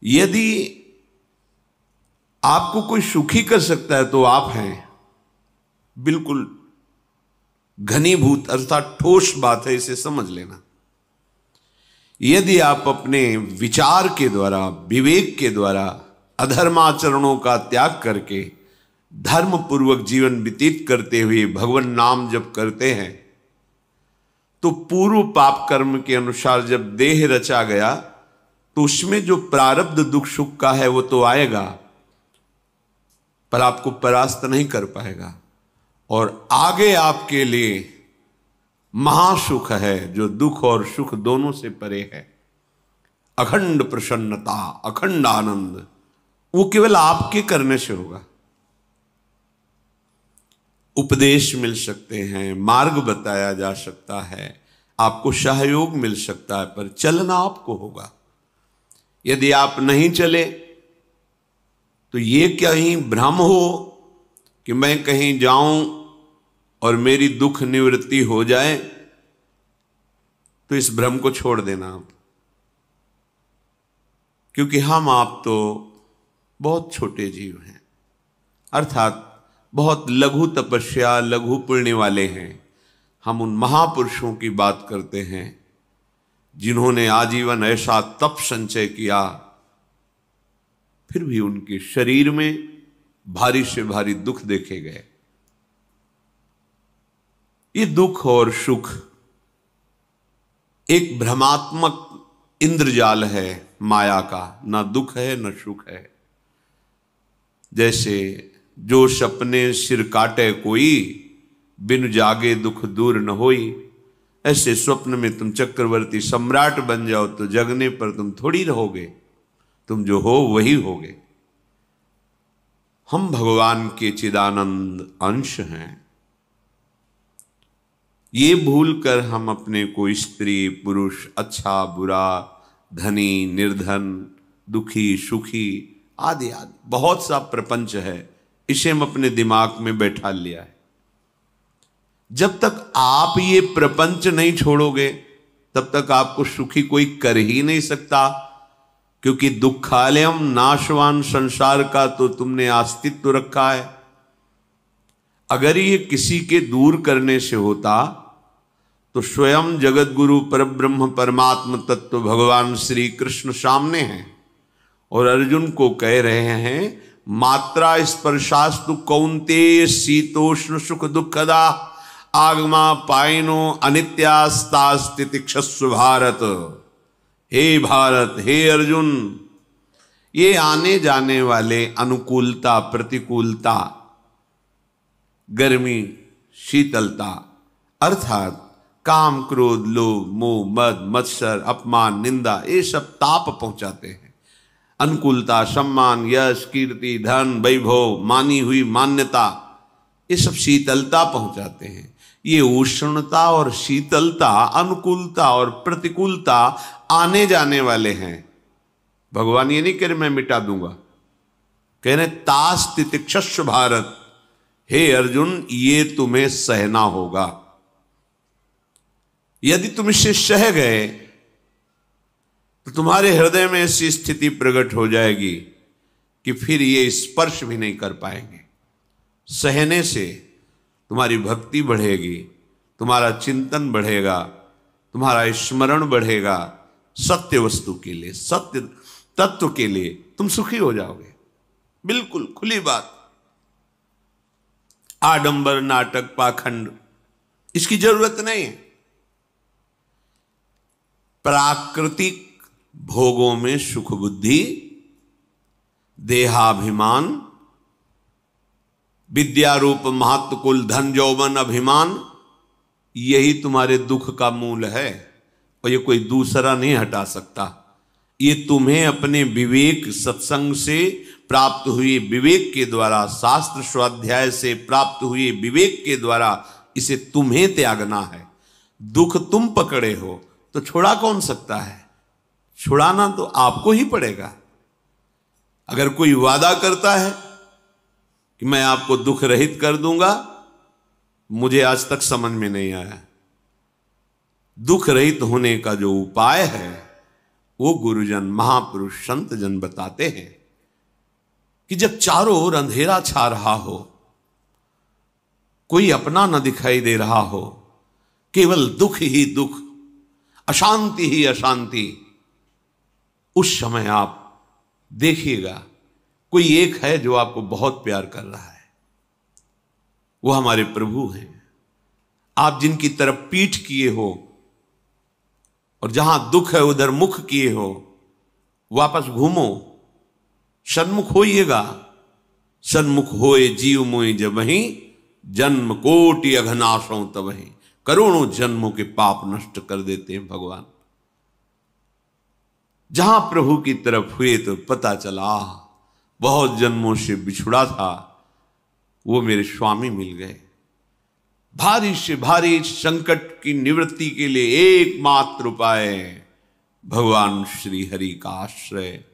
यदि आपको कोई सुखी कर सकता है तो आप हैं। बिल्कुल घनीभूत अर्थात ठोस बात है, इसे समझ लेना। यदि आप अपने विचार के द्वारा, विवेक के द्वारा अधर्माचरणों का त्याग करके धर्म पूर्वक जीवन व्यतीत करते हुए भगवान नाम जप करते हैं, तो पूर्व पाप कर्म के अनुसार जब देह रचा गया तो उसमें जो प्रारब्ध दुख सुख का है वो तो आएगा, पर आपको परास्त नहीं कर पाएगा। और आगे आपके लिए महासुख है जो दुख और सुख दोनों से परे है। अखंड प्रसन्नता, अखंड आनंद, वो केवल आपके करने से होगा। उपदेश मिल सकते हैं, मार्ग बताया जा सकता है, आपको सहयोग मिल सकता है, पर चलना आपको होगा। यदि आप नहीं चले तो ये कहीं भ्रम हो कि मैं कहीं जाऊं और मेरी दुख निवृत्ति हो जाए, तो इस भ्रम को छोड़ देना आप। क्योंकि हम आप तो बहुत छोटे जीव हैं, अर्थात बहुत लघु तपस्या, लघु पुण्य वाले हैं। हम उन महापुरुषों की बात करते हैं जिन्होंने आजीवन ऐसा तप संचय किया, फिर भी उनके शरीर में भारी से भारी दुख देखे गए। ये दुख और सुख एक भ्रमात्मक इंद्रजाल है माया का, ना दुख है न सुख है। जैसे जो सपने सिर काटे कोई, बिन जागे दुख दूर न होई। ऐसे स्वप्न में तुम चक्रवर्ती सम्राट बन जाओ तो जगने पर तुम थोड़ी रहोगे, तुम जो हो वही होगे। हम भगवान के चिदानंद अंश हैं। ये भूल कर हम अपने को स्त्री पुरुष, अच्छा बुरा, धनी निर्धन, दुखी सुखी आदि आदि बहुत सा प्रपंच है, इसे हम अपने दिमाग में बैठा लिया है। जब तक आप ये प्रपंच नहीं छोड़ोगे तब तक आपको सुखी कोई कर ही नहीं सकता, क्योंकि दुखालयम नाशवान संसार का तो तुमने अस्तित्व रखा है। अगर ये किसी के दूर करने से होता तो स्वयं जगत गुरु परब्रह्म परमात्म तत्व भगवान श्री कृष्ण सामने हैं और अर्जुन को कह रहे हैं, मात्रा स्पर्शास्तु कौन्तेय शीतोष्ण सुख दुखदा आगमा पायनो अनित्यास्तास्तितिक्षस्व भारत। हे भारत, हे अर्जुन, ये आने जाने वाले अनुकूलता प्रतिकूलता, गर्मी शीतलता, अर्थात काम क्रोध लोभ मोह मद मत्सर अपमान निंदा, ये सब ताप पहुंचाते हैं। अनुकूलता सम्मान यश कीर्ति धन वैभव मानी हुई मान्यता, ये सब शीतलता पहुंचाते हैं। ये उष्णता और शीतलता, अनुकूलता और प्रतिकूलता आने जाने वाले हैं। भगवान ये नहीं कह रहे मैं मिटा दूंगा, कह रहे तास तितिक्षस्व भारत। हे अर्जुन, ये तुम्हें सहना होगा। यदि तुम इसे सह गए तो तुम्हारे हृदय में ऐसी स्थिति प्रकट हो जाएगी कि फिर ये स्पर्श भी नहीं कर पाएंगे। सहने से तुम्हारी भक्ति बढ़ेगी, तुम्हारा चिंतन बढ़ेगा, तुम्हारा स्मरण बढ़ेगा, सत्य वस्तु के लिए, सत्य तत्व के लिए तुम सुखी हो जाओगे। बिल्कुल खुली बात। आडंबर नाटक पाखंड इसकी जरूरत नहीं है। प्राकृतिक भोगों में सुख बुद्धि, देहाभिमान, विद्यारूप महत्व कुल धन यौवन अभिमान, यही तुम्हारे दुख का मूल है और ये कोई दूसरा नहीं हटा सकता। ये तुम्हें अपने विवेक सत्संग से प्राप्त हुए विवेक के द्वारा, शास्त्र स्वाध्याय से प्राप्त हुए विवेक के द्वारा इसे तुम्हें त्यागना है। दुख तुम पकड़े हो तो छुड़ा कौन सकता है? छुड़ाना तो आपको ही पड़ेगा। अगर कोई वादा करता है कि मैं आपको दुख रहित कर दूंगा, मुझे आज तक समझ में नहीं आया। दुख रहित होने का जो उपाय है वो गुरुजन महापुरुष संत जन बताते हैं कि जब चारों ओर अंधेरा छा रहा हो, कोई अपना न दिखाई दे रहा हो, केवल दुख ही दुख, अशांति ही अशांति, उस समय आप देखिएगा कोई एक है जो आपको बहुत प्यार कर रहा है। वो हमारे प्रभु हैं। आप जिनकी तरफ पीठ किए हो और जहां दुख है उधर मुख किए हो, वापस घूमो, सन्मुख होइएगा। सन्मुख होए जीव मोहि जब वहीं, जन्म कोटि अघनाशों तब वहीं। करोड़ों जन्मों के पाप नष्ट कर देते हैं भगवान। जहां प्रभु की तरफ हुए तो पता चला बहुत जन्मों से बिछुड़ा था, वो मेरे स्वामी मिल गए। भारी से भारी संकट की निवृत्ति के लिए एकमात्र उपाय भगवान श्री हरि का आश्रय,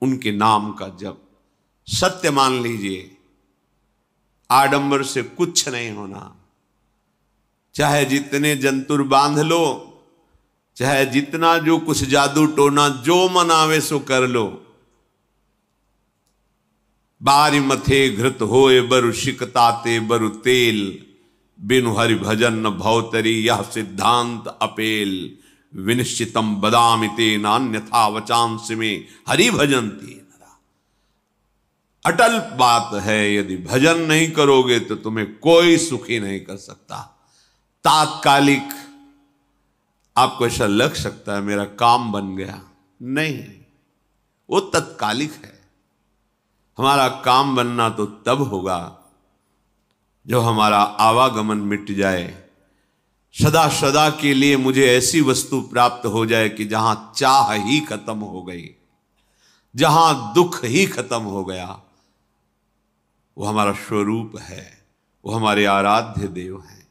उनके नाम का जप। सत्य मान लीजिए, आडंबर से कुछ नहीं होना। चाहे जितने जंतुर बांध लो, चाहे जितना जो कुछ जादू टोना जो मन आवे सो कर लो, बारी मथे घृत होए बरु शिकताते बरु तेल, बिनु हरि भजन न भवतरी यह सिद्धांत अपेल। विनिश्चितम बदामि तेन अन्यथा वचांस में हरि भजन्ति। अटल बात है, यदि भजन नहीं करोगे तो तुम्हें कोई सुखी नहीं कर सकता। तात्कालिक आपको ऐसा लग सकता है मेरा काम बन गया, नहीं, वो तत्कालिक है। हमारा काम बनना तो तब होगा जब हमारा आवागमन मिट जाए, सदा सदा के लिए मुझे ऐसी वस्तु प्राप्त हो जाए कि जहां चाह ही खत्म हो गई, जहां दुख ही खत्म हो गया। वो हमारा स्वरूप है, वो हमारे आराध्य देव हैं।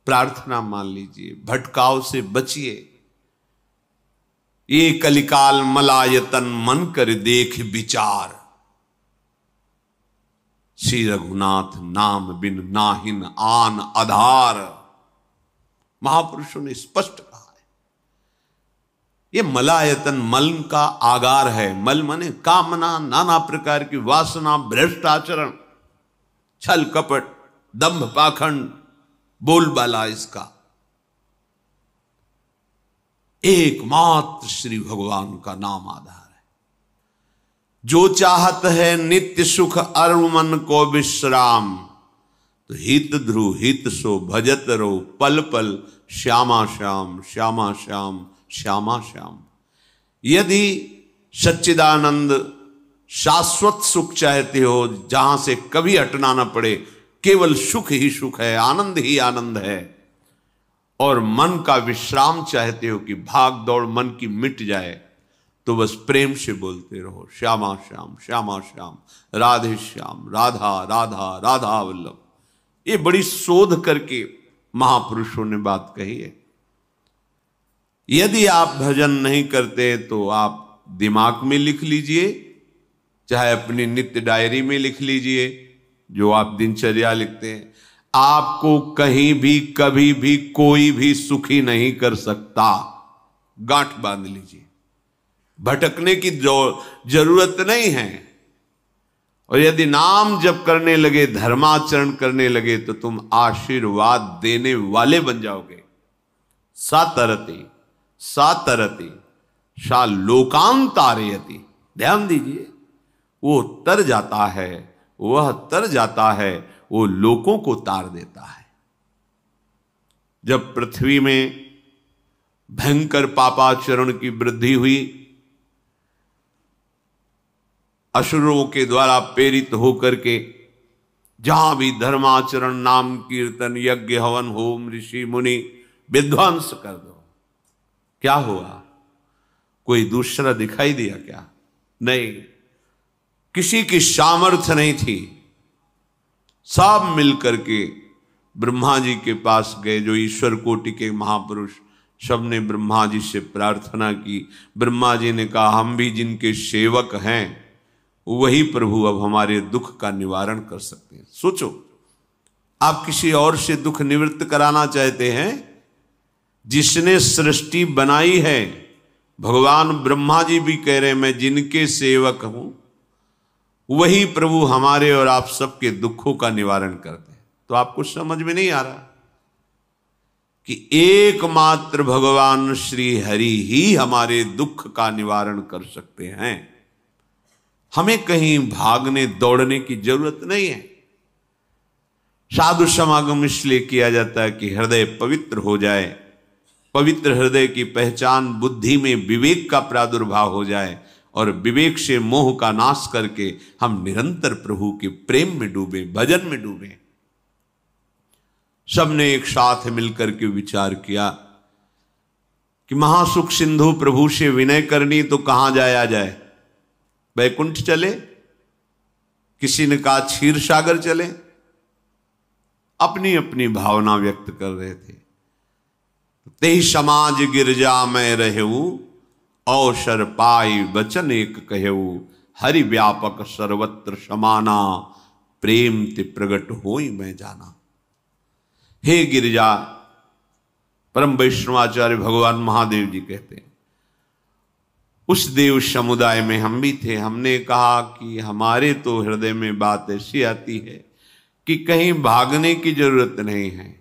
प्रार्थना मान लीजिए, भटकाव से बचिए। ये कलिकाल मलायतन मन कर देख विचार, श्री रघुनाथ नाम बिन नाहिन आन आधार। महापुरुषों ने स्पष्ट कहा है, ये मलायतन मल का आगार है। मल माने कामना, नाना प्रकार की वासना, भ्रष्ट आचरण, छल कपट, दंभ पाखंड, बोलबाला, इसका एकमात्र श्री भगवान का नाम आधार है। जो चाहत है नित्य सुख अरु मन को विश्राम, तो हित ध्रुव हित सो भजत रो पल पल श्यामा श्याम श्यामा श्याम श्यामा श्याम। यदि सच्चिदानंद शाश्वत सुख चाहते हो, जहां से कभी हटना ना पड़े, केवल सुख ही सुख है, आनंद ही आनंद है, और मन का विश्राम चाहते हो कि भाग दौड़ मन की मिट जाए, तो बस प्रेम से बोलते रहो श्यामा श्याम श्यामा श्याम, राधे श्याम, राधा राधा राधा वल्लभ। ये बड़ी शोध करके महापुरुषों ने बात कही है। यदि आप भजन नहीं करते तो आप दिमाग में लिख लीजिए, चाहे अपनी नित्य डायरी में लिख लीजिए, जो आप दिनचर्या लिखते हैं। आपको कहीं भी कभी भी कोई भी सुखी नहीं कर सकता, गांठ बांध लीजिए। भटकने की जरूरत नहीं है। और यदि नाम जप करने लगे, धर्माचरण करने लगे, तो तुम आशीर्वाद देने वाले बन जाओगे। सातरति सातरति सा लोकांतारयति। ध्यान दीजिए, वो तर जाता है, वह तर जाता है, वो लोकों को तार देता है। जब पृथ्वी में भयंकर पापाचरण की वृद्धि हुई, असुरों के द्वारा प्रेरित होकर के जहां भी धर्माचरण, नाम कीर्तन, यज्ञ, हवन, होम, ऋषि मुनि विध्वंस कर दो, क्या हुआ? कोई दूसरा दिखाई दिया क्या? नहीं, किसी की सामर्थ्य नहीं थी। सब मिलकर के ब्रह्मा जी के पास गए, जो ईश्वर कोटि के महापुरुष, सबने ब्रह्मा जी से प्रार्थना की। ब्रह्मा जी ने कहा, हम भी जिनके सेवक हैं, वही प्रभु अब हमारे दुख का निवारण कर सकते हैं। सोचो, आप किसी और से दुख निवृत्त कराना चाहते हैं? जिसने सृष्टि बनाई है भगवान ब्रह्मा जी भी कह रहे मैं जिनके सेवक हूं वही प्रभु हमारे और आप सबके दुखों का निवारण करते हैं। तो आपको समझ में नहीं आ रहा कि एकमात्र भगवान श्री हरि ही हमारे दुख का निवारण कर सकते हैं। हमें कहीं भागने दौड़ने की जरूरत नहीं है। साधु समागम इसलिए किया जाता है कि हृदय पवित्र हो जाए, पवित्र हृदय की पहचान बुद्धि में विवेक का प्रादुर्भाव हो जाए और विवेक से मोह का नाश करके हम निरंतर प्रभु के प्रेम में डूबे, भजन में डूबे। सबने एक साथ मिलकर के विचार किया कि महासुख सिंधु प्रभु से विनय करनी तो कहां जाया जाए, वैकुंठ चले, किसी ने कहा क्षीर सागर चले, अपनी अपनी भावना व्यक्त कर रहे थे। तेहि समाज गिरजा में रहेऊ, अवसर पाई वचन एक कहेऊ, हरि व्यापक सर्वत्र समाना, प्रेम ते प्रगट होई मैं जाना। हे गिरिजा, परम वैष्णवाचार्य भगवान महादेव जी कहते हैं, उस देव समुदाय में हम भी थे। हमने कहा कि हमारे तो हृदय में बात ऐसी आती है कि कहीं भागने की जरूरत नहीं है।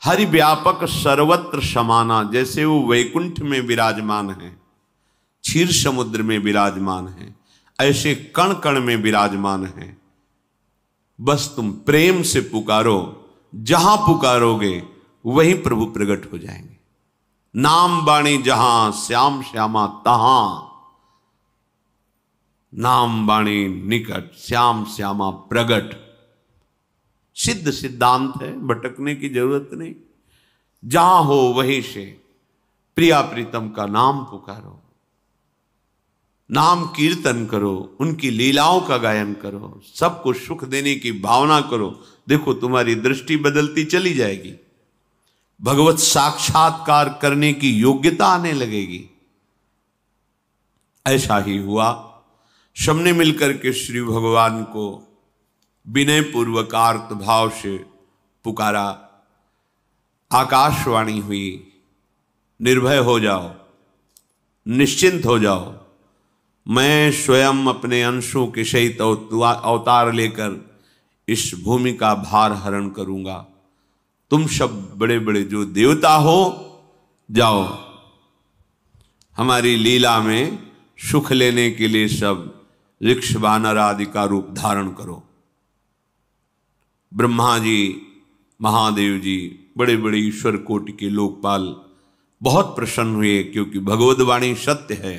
हरि व्यापक सर्वत्र समाना, जैसे वो वैकुंठ में विराजमान है, क्षीर समुद्र में विराजमान है, ऐसे कण कण में विराजमान है। बस तुम प्रेम से पुकारो, जहां पुकारोगे वहीं प्रभु प्रकट हो जाएंगे। नाम बाणी जहां श्याम श्यामा तहां, नाम बाणी निकट श्याम श्यामा प्रगट। सिद्ध सिद्धांत है, भटकने की जरूरत नहीं। जहां हो वहीं से प्रिया प्रीतम का नाम पुकारो, नाम कीर्तन करो, उनकी लीलाओं का गायन करो, सबको सुख देने की भावना करो। देखो तुम्हारी दृष्टि बदलती चली जाएगी, भगवत साक्षात्कार करने की योग्यता आने लगेगी। ऐसा ही हुआ। सबने मिलकर के श्री भगवान को विनय पूर्वक आर्त भाव से पुकारा। आकाशवाणी हुई, निर्भय हो जाओ, निश्चिंत हो जाओ, मैं स्वयं अपने अंशों के सहित अवतार लेकर इस भूमि का भार हरण करूंगा। तुम सब बड़े बड़े जो देवता हो, जाओ हमारी लीला में सुख लेने के लिए सब ऋक्ष वानर आदि का रूप धारण करो। ब्रह्मा जी, महादेव जी, बड़े बड़े ईश्वर कोटि के लोकपाल बहुत प्रसन्न हुए, क्योंकि भगवद वाणी सत्य है,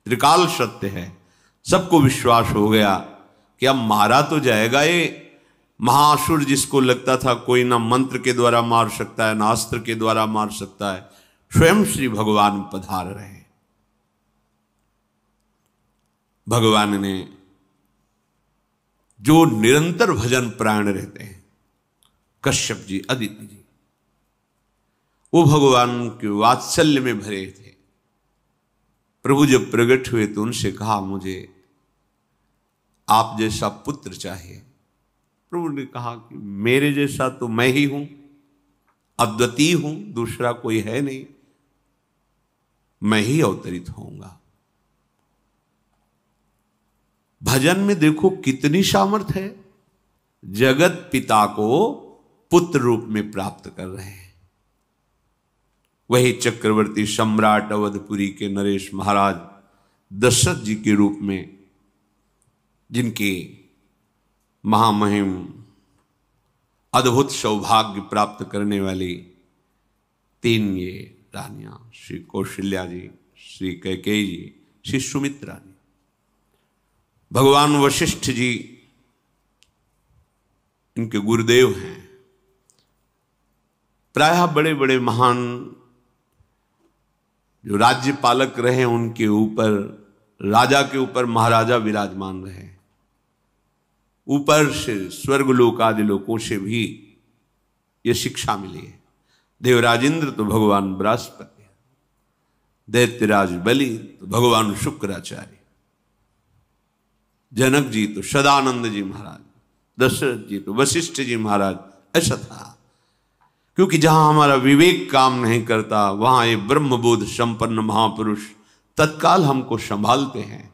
त्रिकाल सत्य है। सबको विश्वास हो गया कि अब मारा तो जाएगा ये महासुर, जिसको लगता था कोई ना मंत्र के द्वारा मार सकता है ना अस्त्र के द्वारा मार सकता है। स्वयं श्री भगवान पधार रहे। भगवान ने जो निरंतर भजन प्राण रहते हैं, कश्यप जी, अदिति जी, वो भगवान के वात्सल्य में भरे थे। प्रभु जब प्रकट हुए तो उनसे कहा, मुझे आप जैसा पुत्र चाहिए। प्रभु ने कहा कि मेरे जैसा तो मैं ही हूं, अद्वितीय हूं, दूसरा कोई है नहीं, मैं ही अवतरित होऊंगा। भजन में देखो कितनी सामर्थ्य है। जगत पिता को पुत्र रूप में प्राप्त कर रहे हैं। वही चक्रवर्ती सम्राट अवधपुरी के नरेश महाराज दशरथ जी के रूप में, जिनके महामहिम अद्भुत सौभाग्य प्राप्त करने वाली तीन ये रानियां, श्री कौशल्या जी, श्री कैकेयी जी, श्री सुमित्रा जी। भगवान वशिष्ठ जी इनके गुरुदेव हैं। प्रायः बड़े बड़े महान जो राज्य पालक रहे, उनके ऊपर, राजा के ऊपर महाराजा विराजमान रहे। ऊपर से स्वर्गलोक आदि लोकों से भी ये शिक्षा मिली है। देवराजेंद्र तो भगवान बृहस्पति, दैत्यराज बलि तो भगवान शुक्राचार्य, जनक जी तो सदानंद जी महाराज, दशरथ जी तो वशिष्ठ जी महाराज। ऐसा था। क्योंकि जहां हमारा विवेक काम नहीं करता वहां ये ब्रह्मबोध संपन्न महापुरुष तत्काल हमको संभालते हैं।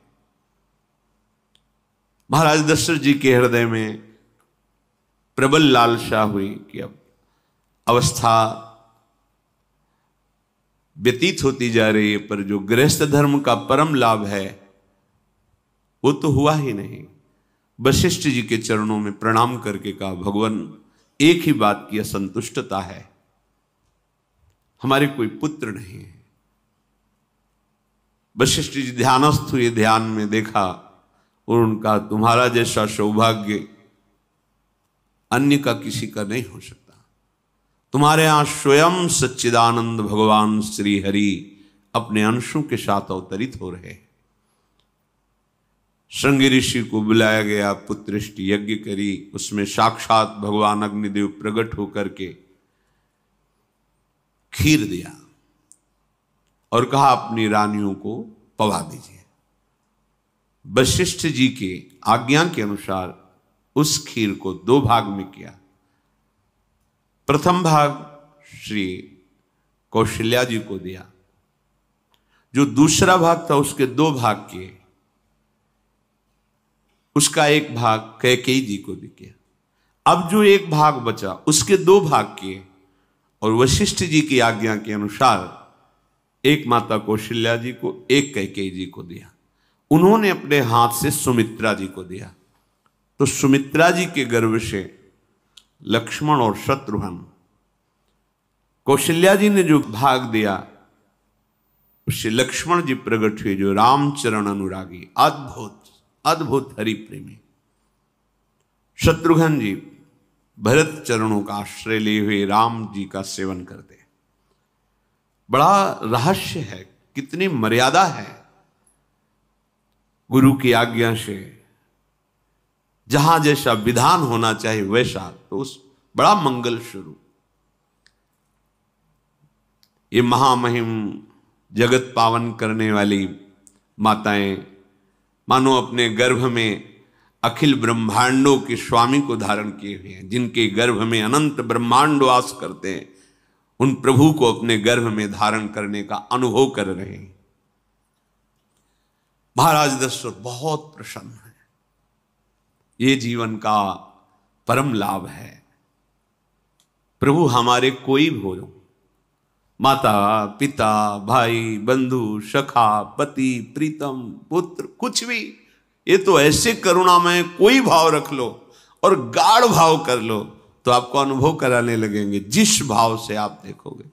महाराज दशरथ जी के हृदय में प्रबल लालसा हुई कि अब अवस्था व्यतीत होती जा रही है, पर जो गृहस्थ धर्म का परम लाभ है वो तो हुआ ही नहीं। वशिष्ठ जी के चरणों में प्रणाम करके कहा, भगवान एक ही बात की असंतुष्टता है, हमारे कोई पुत्र नहीं है। वशिष्ठ जी ध्यानस्थ हुए, ध्यान में देखा और उनका तुम्हारा जैसा सौभाग्य अन्य का किसी का नहीं हो सकता। तुम्हारे यहां स्वयं सच्चिदानंद भगवान श्री हरि अपने अंशों के साथ अवतरित हो रहे हैं। श्रृंगी ऋषि को बुलाया गया, पुत्रिष्टि यज्ञ करी, उसमें साक्षात भगवान अग्निदेव प्रकट होकर के खीर दिया और कहा अपनी रानियों को पवा दीजिए। वशिष्ठ जी के आज्ञा के अनुसार उस खीर को 2 भाग में किया। प्रथम भाग श्री कौशल्या जी को दिया, जो दूसरा भाग था उसके 2 भाग किए, उसका 1 भाग कैकेयी जी को दिया। अब जो 1 भाग बचा उसके 2 भाग किए और वशिष्ठ जी की आज्ञा के अनुसार एक माता कौशल्या जी को, एक कैकेयी जी को दिया। उन्होंने अपने हाथ से सुमित्रा जी को दिया। तो सुमित्रा जी के गर्भ से लक्ष्मण और शत्रुघ्न, कौशल्या जी ने जो भाग दिया उससे लक्ष्मण जी प्रकट हुए, जो रामचरण अनुरागी, अद्भुत अद्भुत हरि प्रेमी। शत्रुघ्न जी भरत चरणों का आश्रय लिए हुए राम जी का सेवन करते। बड़ा रहस्य है, कितनी मर्यादा है गुरु की आज्ञा से। जहां जैसा विधान होना चाहिए वैसा, तो उस बड़ा मंगल शुरू। ये महामहिम जगत पावन करने वाली माताएं मानो अपने गर्भ में अखिल ब्रह्मांडों के स्वामी को धारण किए हुए हैं, जिनके गर्भ में अनंत ब्रह्मांड वास करते हैं, उन प्रभु को अपने गर्भ में धारण करने का अनुभव कर रहे हैं। महाराज दशरथ बहुत प्रसन्न है। ये जीवन का परम लाभ है। प्रभु हमारे कोई भी हो, माता पिता भाई बंधु सखा पति प्रीतम पुत्र, कुछ भी, ये तो ऐसे करुणामय कोई भाव रख लो और गाढ़ भाव कर लो तो आपको अनुभव कराने लगेंगे। जिस भाव से आप देखोगे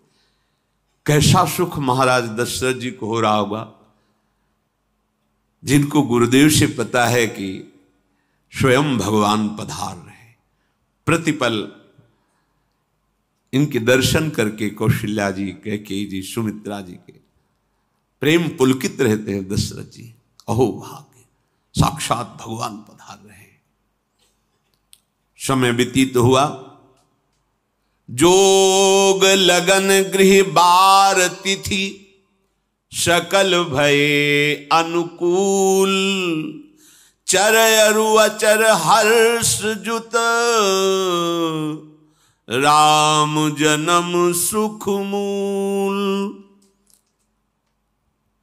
कैसा सुख महाराज दशरथ जी को हो रहा होगा, जिनको गुरुदेव से पता है कि स्वयं भगवान पधार रहे। प्रतिपल इनके दर्शन करके कौशल्या जी, कैकेयी जी, सुमित्रा जी के प्रेम पुलकित रहते हैं। दशरथ जी, अहो भाग्य, साक्षात भगवान पधार रहे। समय व्यतीत हुआ, जोग लगन गृह बार तिथि सकल भये अनुकूल, चर अरु अचर हर्ष जुत राम जन्म सुख मूल।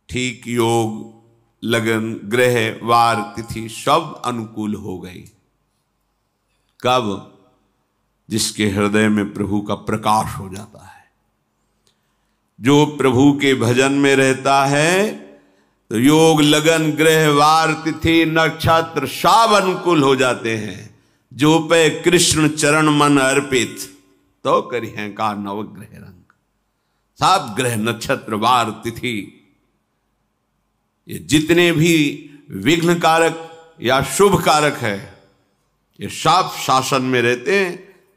ठीक योग लगन ग्रह वार तिथि सब अनुकूल हो गई। कब? जिसके हृदय में प्रभु का प्रकाश हो जाता है। जो प्रभु के भजन में रहता है तो योग लगन ग्रह वार तिथि नक्षत्र सब अनुकूल हो जाते हैं। जो पे कृष्ण चरण मन अर्पित तो करी है का नवग्रह रंग। सब ग्रह नक्षत्र वार तिथि ये जितने भी विघ्न कारक या शुभ कारक है, ये सब शासन में रहते हैं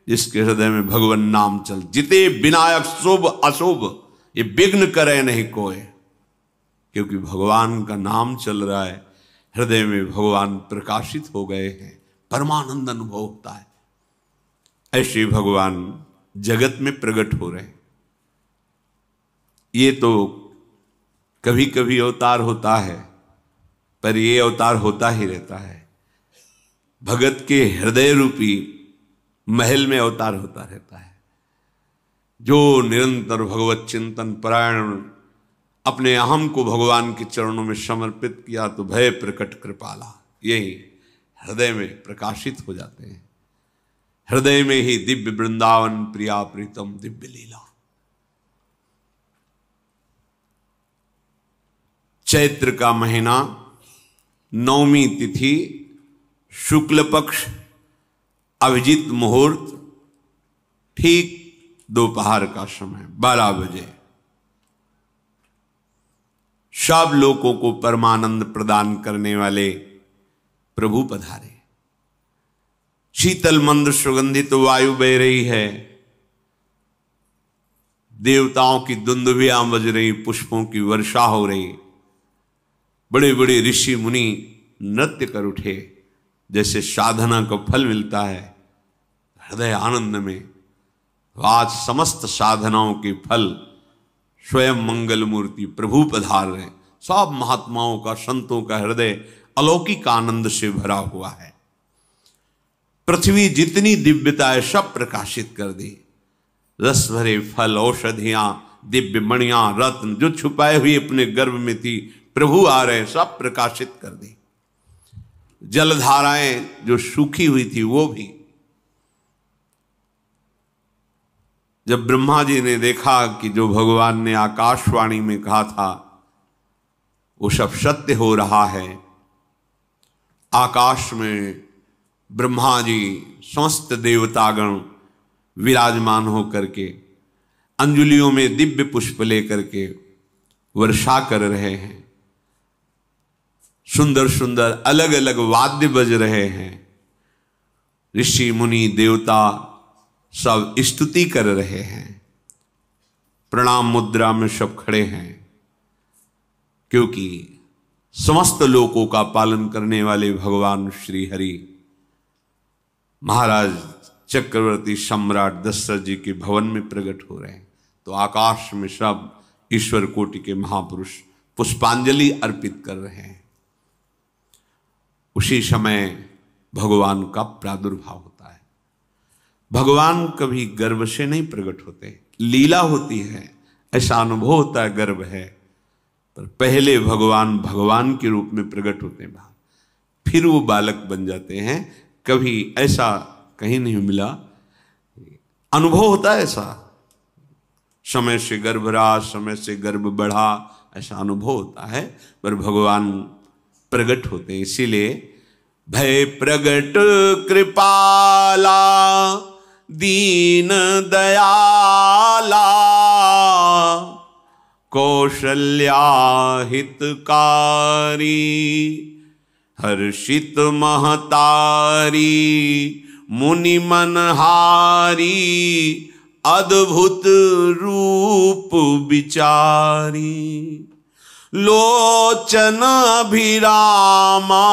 जिसके हृदय में भगवान नाम चल। जिते विनायक शुभ अशुभ ये विघ्न करे नहीं कोई, क्योंकि भगवान का नाम चल रहा है, हृदय में भगवान प्रकाशित हो गए हैं, परमानंद अनुभव होता है। ऐसे भगवान जगत में प्रकट हो रहे हैं। ये तो कभी कभी अवतार होता है, पर ये अवतार होता ही रहता है। भगत के हृदय रूपी महल में अवतार होता रहता है। जो निरंतर भगवत चिंतन परायण अपने अहम को भगवान के चरणों में समर्पित किया तो भय प्रकट कृपाला, यही हृदय में प्रकाशित हो जाते हैं। हृदय में ही दिव्य वृंदावन प्रिया प्रीतम दिव्य लीला। चैत्र का महीना, नवमी तिथि, शुक्ल पक्ष, अभिजीत मुहूर्त, ठीक दोपहर का समय 12 बजे सब लोगों को परमानंद प्रदान करने वाले प्रभु पधारे। शीतल मंद सुगंधित वायु बह रही है, देवताओं की दुंदुभियां बज रही, पुष्पों की वर्षा हो रही, बड़े बड़े ऋषि मुनि नृत्य कर उठे, जैसे साधना का फल मिलता है हृदय आनंद में। आज समस्त साधनाओं के फल स्वयं मंगल मूर्ति प्रभु पधार रहे। सब महात्माओं का, संतों का हृदय अलौकिक आनंद से भरा हुआ है। पृथ्वी जितनी दिव्यता है सब प्रकाशित कर दी। रस भरे फल, औषधियां, दिव्य मणियां, रत्न जो छुपाए हुए अपने गर्भ में थी, प्रभु आ रहे, सब प्रकाशित कर दी। जलधाराएं जो सूखी हुई थी वो भी। जब ब्रह्मा जी ने देखा कि जो भगवान ने आकाशवाणी में कहा था वो सब सत्य हो रहा है, आकाश में ब्रह्मा जी समस्त देवतागण विराजमान होकर के अंजलियों में दिव्य पुष्प लेकर के वर्षा कर रहे हैं, सुंदर सुंदर अलग अलग वाद्य बज रहे हैं, ऋषि मुनि देवता सब स्तुति कर रहे हैं, प्रणाम मुद्रा में सब खड़े हैं, क्योंकि समस्त लोकों का पालन करने वाले भगवान श्री हरि महाराज चक्रवर्ती सम्राट दशरथ जी के भवन में प्रकट हो रहे हैं। तो आकाश में सब ईश्वर कोटि के महापुरुष पुष्पांजलि अर्पित कर रहे हैं। उसी समय भगवान का प्रादुर्भाव होता है। भगवान कभी गर्भ से नहीं प्रकट होते, लीला होती है, ऐसा अनुभव होता है गर्भ है, पर पहले भगवान भगवान के रूप में प्रकट होते हैं, फिर वो बालक बन जाते हैं। कभी ऐसा कहीं नहीं मिला, अनुभव होता है ऐसा, समय से गर्भ रहा, समय से गर्भ बढ़ा, ऐसा अनुभव होता है, पर भगवान प्रकट होते हैं। इसीलिए भय प्रगट कृपाला दीन दयाला कौशल्या हितकारी हर्षित महतारी मुनि मनहारी अद्भुत रूप विचारी लोचन अभिरामा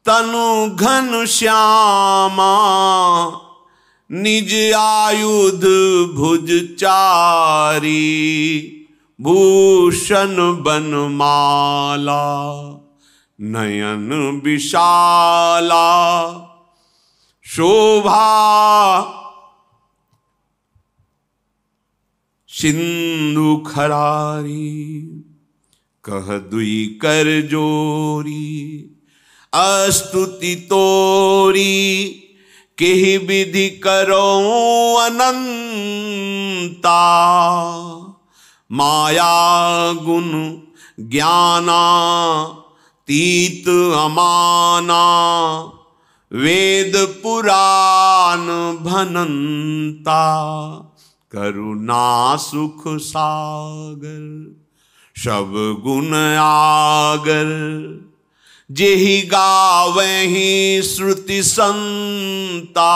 तनु घन श्यामा निज आयुध भुज चारी भूषण बनमाला नयन विशाला शोभा सिंधु खरारी कह दुई कर जोरी अस्तुति तोरी केहि विधि करो अनंता माया गुण ज्ञाना तीत अमाना वेद पुराण भनंता करुणा सुख सागर सब गुण आगर जेहि गावहि श्रुति संता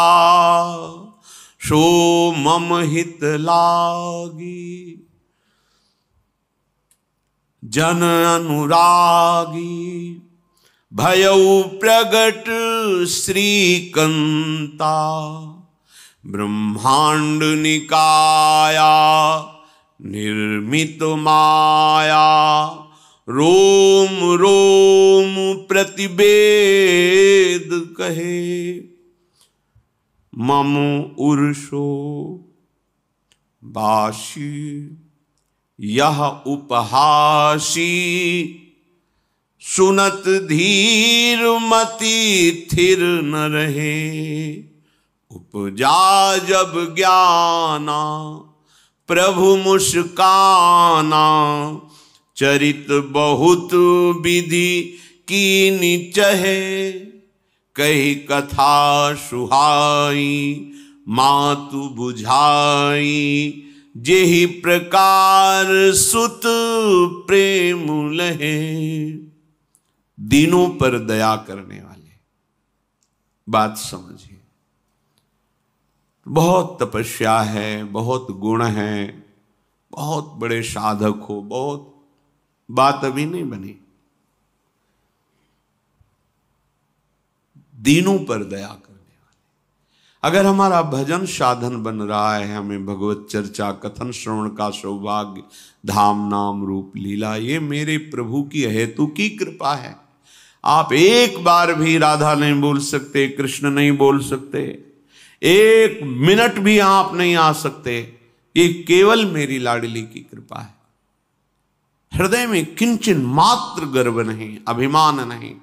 सो मम हित लागी जन अनुरागी भयउ प्रगट श्रीकंता ब्रह्मांड निकाया निर्मित माया रोम रोम प्रतिवेद कहे मम उर्षो बाशी यह उपहासी, सुनत धीर मति थिर न रहे। उपजा जब ज्ञाना प्रभु मुस्काना, चरित बहुत विधि कीनी चहे। कही कथा सुहाई मातु बुझाई, जेहि प्रकार सुत प्रेम लहे। दीनों पर दया करने वाले, बात समझिए। बहुत तपस्या है, बहुत गुण है, बहुत बड़े साधक हो, बहुत बात अभी नहीं बनी। दीनों पर दया करने वाले। अगर हमारा भजन साधन बन रहा है, हमें भगवत चर्चा कथन श्रवण का सौभाग्य, धाम नाम रूप लीला, ये मेरे प्रभु की हेतु की कृपा है। आप एक बार भी राधा नहीं बोल सकते, कृष्ण नहीं बोल सकते, एक मिनट भी आप नहीं आ सकते, ये केवल मेरी लाडली की कृपा है। हृदय में किंचन मात्र गर्व नहीं, अभिमान नहीं,